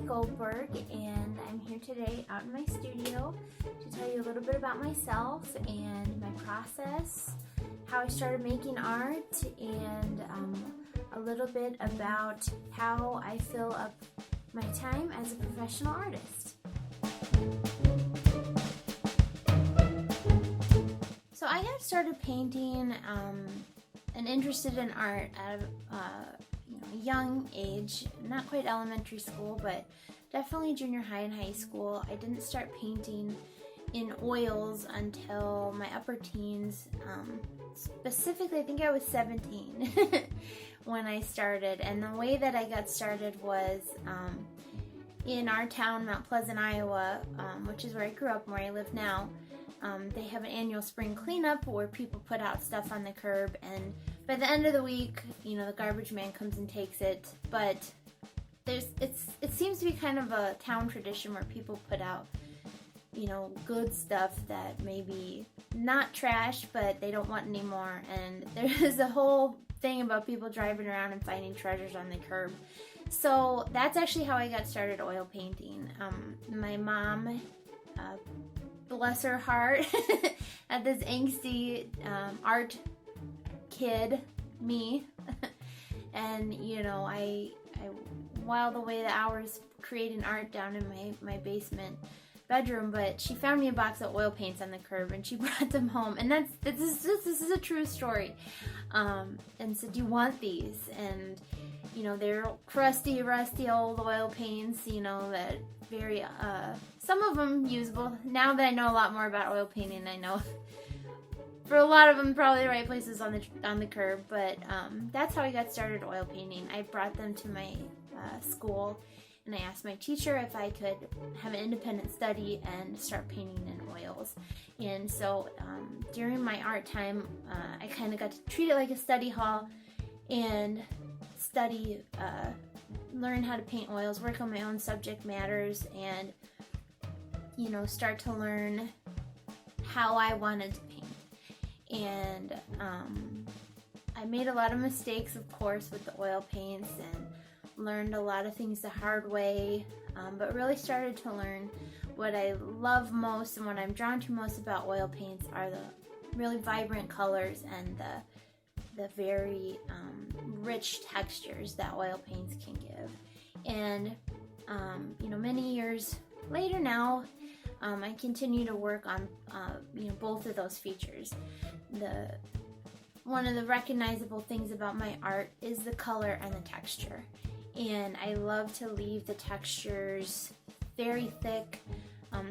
Guldberg, and I'm here today out in my studio to tell you a little bit about myself and my process, how I started making art, and a little bit about how I fill up my time as a professional artist. So I got started painting and interested in art at a young age, not quite elementary school, but definitely junior high and high school. I didn't start painting in oils until my upper teens. Specifically, I think I was 17 when I started, and the way that I got started was in our town, Mount Pleasant, Iowa, which is where I grew up and where I live now. They have an annual spring cleanup where people put out stuff on the curb, and by the end of the week, the garbage man comes and takes it. But it seems to be kind of a town tradition where people put out, good stuff that maybe not trash, but they don't want anymore. And there's a whole thing about people driving around and finding treasures on the curb. So that's actually how I got started oil painting. My mom, bless her heart, had this angsty art kid, me, and I whiled away the hours creating art down in my basement bedroom, but she found me a box of oil paints on the curb and she brought them home, and this is a true story, and said, "Do you want these?" And they're crusty, rusty old oil paints, that very, some of them usable. Now that I know a lot more about oil painting, I know for a lot of them probably the right places on the curb, but that's how I got started oil painting. I brought them to my school, and I asked my teacher if I could have an independent study and start painting in oils. And so during my art time, I kind of got to treat it like a study hall and study, learn how to paint oils, work on my own subject matters, and start to learn how I wanted to paint. And I made a lot of mistakes, of course, with the oil paints, and learned a lot of things the hard way, but really started to learn what I love most and what I'm drawn to most about oil paints are the really vibrant colors and the very rich textures that oil paints can give. And many years later now, I continue to work on both of those features. One of the recognizable things about my art is the color and the texture, and I love to leave the textures very thick,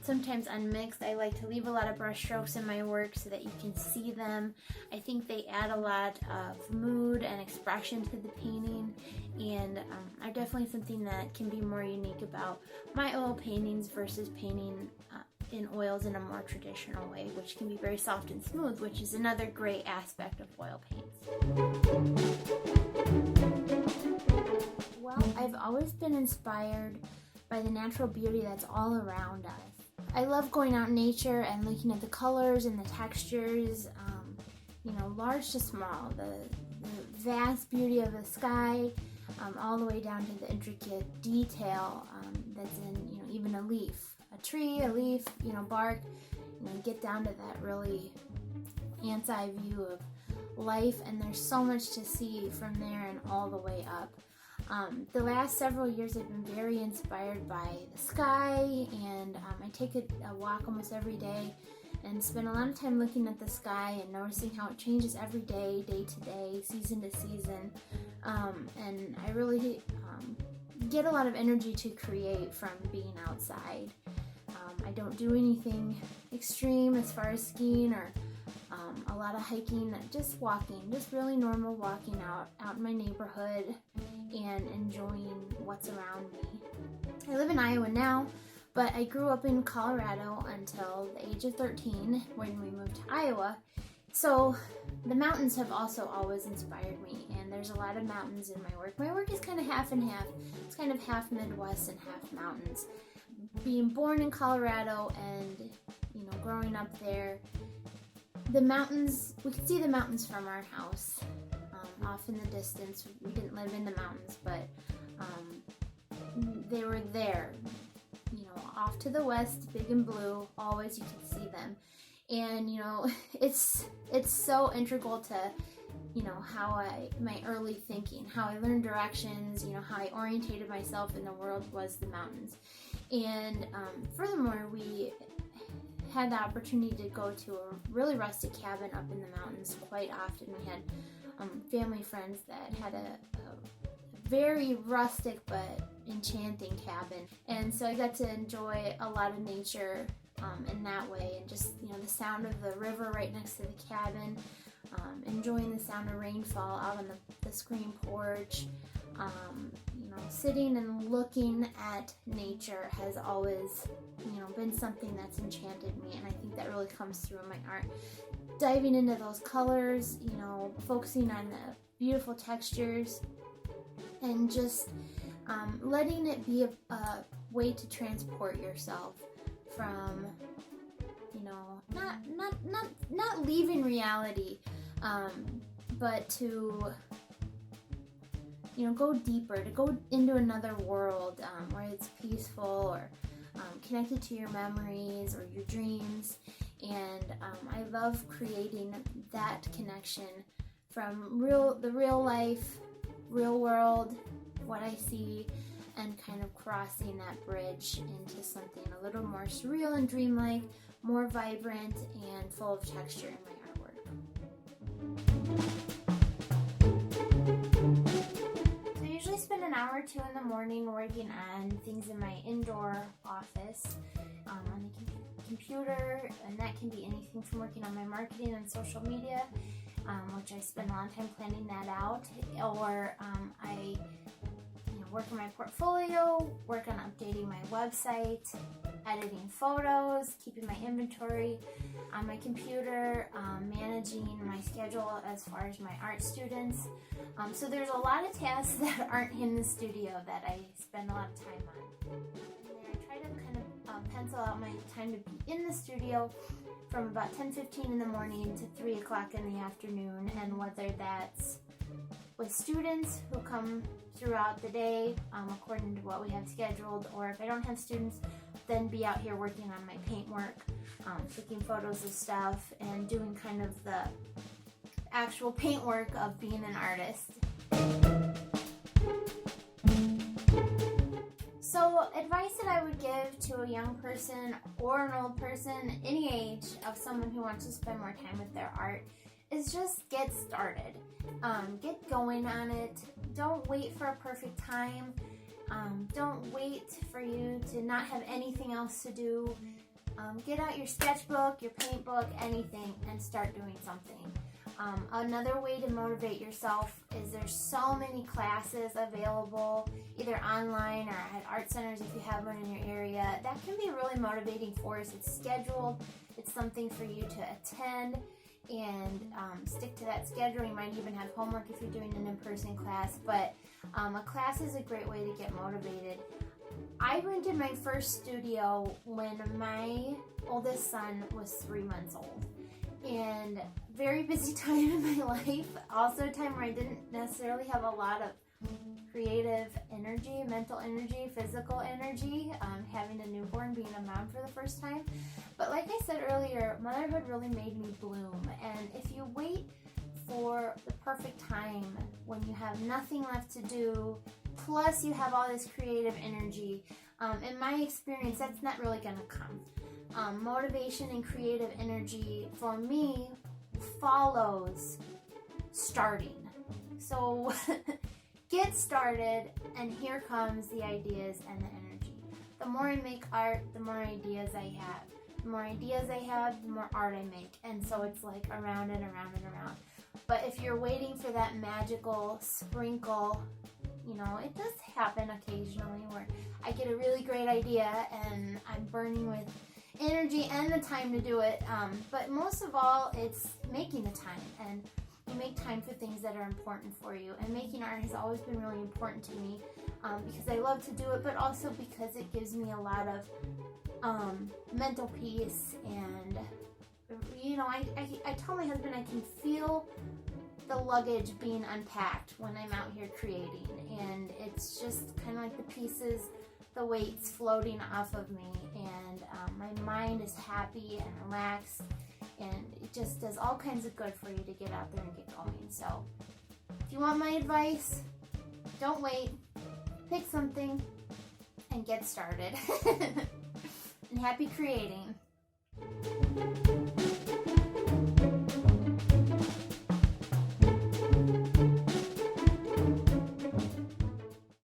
sometimes unmixed. I like to leave a lot of brush strokes in my work so that you can see them. I think they add a lot of mood and expression to the painting, and are definitely something that can be more unique about my oil paintings versus painting in oils in a more traditional way, which can be very soft and smooth, which is another great aspect of oil paints. Well, I've always been inspired by the natural beauty that's all around us. I love going out in nature and looking at the colors and the textures, large to small, the vast beauty of the sky, all the way down to the intricate detail that's in even a leaf. A tree, a leaf, bark, get down to that really ant's eye view of life, and there's so much to see from there and all the way up. The last several years I've been very inspired by the sky, and I take a walk almost every day and spend a lot of time looking at the sky and noticing how it changes every day, day to day, season to season, and I really get a lot of energy to create from being outside. I don't do anything extreme as far as skiing or a lot of hiking, just walking, just really normal walking out in my neighborhood and enjoying what's around me. I live in Iowa now, but I grew up in Colorado until the age of 13 when we moved to Iowa. So the mountains have also always inspired me, and there's a lot of mountains in my work. My work is kind of half and half. It's kind of half Midwest and half mountains. Being born in Colorado and growing up there, the mountains, we could see the mountains from our house, off in the distance. We didn't live in the mountains, but they were there, off to the west, big and blue, always you could see them. And it's so integral to my early thinking, how I learned directions, how I orientated myself in the world was the mountains. And furthermore, we had the opportunity to go to a really rustic cabin up in the mountains quite often. We had family friends that had a very rustic but enchanting cabin, and so I got to enjoy a lot of nature in that way, and just the sound of the river right next to the cabin, enjoying the sound of rainfall out on the screen porch. Sitting and looking at nature has always been something that's enchanted me, and I think that really comes through in my art. Diving into those colors, focusing on the beautiful textures, and just letting it be a way to transport yourself from, not leaving reality, but to go deeper, to go into another world where it's peaceful, or connected to your memories or your dreams. And I love creating that connection from the real life, real world, what I see, and kind of crossing that bridge into something a little more surreal and dreamlike, more vibrant, and full of texture in my artwork. So I usually spend an hour or two in the morning working on things in my indoor office on the computer, and that can be anything from working on my marketing and social media, which I spend a lot of time planning that out, or I work on my portfolio, work on updating my website, editing photos, keeping my inventory on my computer, managing my schedule as far as my art students. So there's a lot of tasks that aren't in the studio that I spend a lot of time on. And then I try to kind of pencil out my time to be in the studio from about 10:15 in the morning to 3 o'clock in the afternoon, and whether that's with students who come throughout the day according to what we have scheduled, or if I don't have students, then be out here working on my paint work, taking photos of stuff, and doing kind of the actual paint work of being an artist. So advice that I would give to a young person or an old person, any age, of someone who wants to spend more time with their art, is just get started. Get going on it. Don't wait for a perfect time. Don't wait for you to not have anything else to do. Get out your sketchbook, your paint book, anything, and start doing something. Another way to motivate yourself is there's so many classes available, either online or at art centers if you have one in your area. That can be a really motivating force. It's scheduled. It's something for you to attend and stick to that schedule. You might even have homework if you're doing an in-person class, but a class is a great way to get motivated. I rented my first studio when my oldest son was 3 months old, and very busy time in my life, also a time where I didn't necessarily have a lot of creative energy, mental energy, physical energy, having a newborn, being a mom for the first time. But like I said earlier, motherhood really made me bloom, and if you wait for the perfect time when you have nothing left to do, plus you have all this creative energy, in my experience, that's not really going to come. Motivation and creative energy, for me, follows starting. So get started, and here comes the ideas and the energy. The more I make art, the more ideas I have. The more ideas I have, the more art I make. And so it's like around and around and around. But if you're waiting for that magical sprinkle, it does happen occasionally where I get a really great idea and I'm burning with energy and the time to do it. But most of all, it's making the time, and you make time for things that are important for you. And making art has always been really important to me because I love to do it, but also because it gives me a lot of mental peace. And I tell my husband I can feel the luggage being unpacked when I'm out here creating, and it's just kind of like the pieces, the weights floating off of me, and my mind is happy and relaxed, and it just does all kinds of good for you to get out there and get going. So if you want my advice, don't wait, pick something and get started. And happy creating.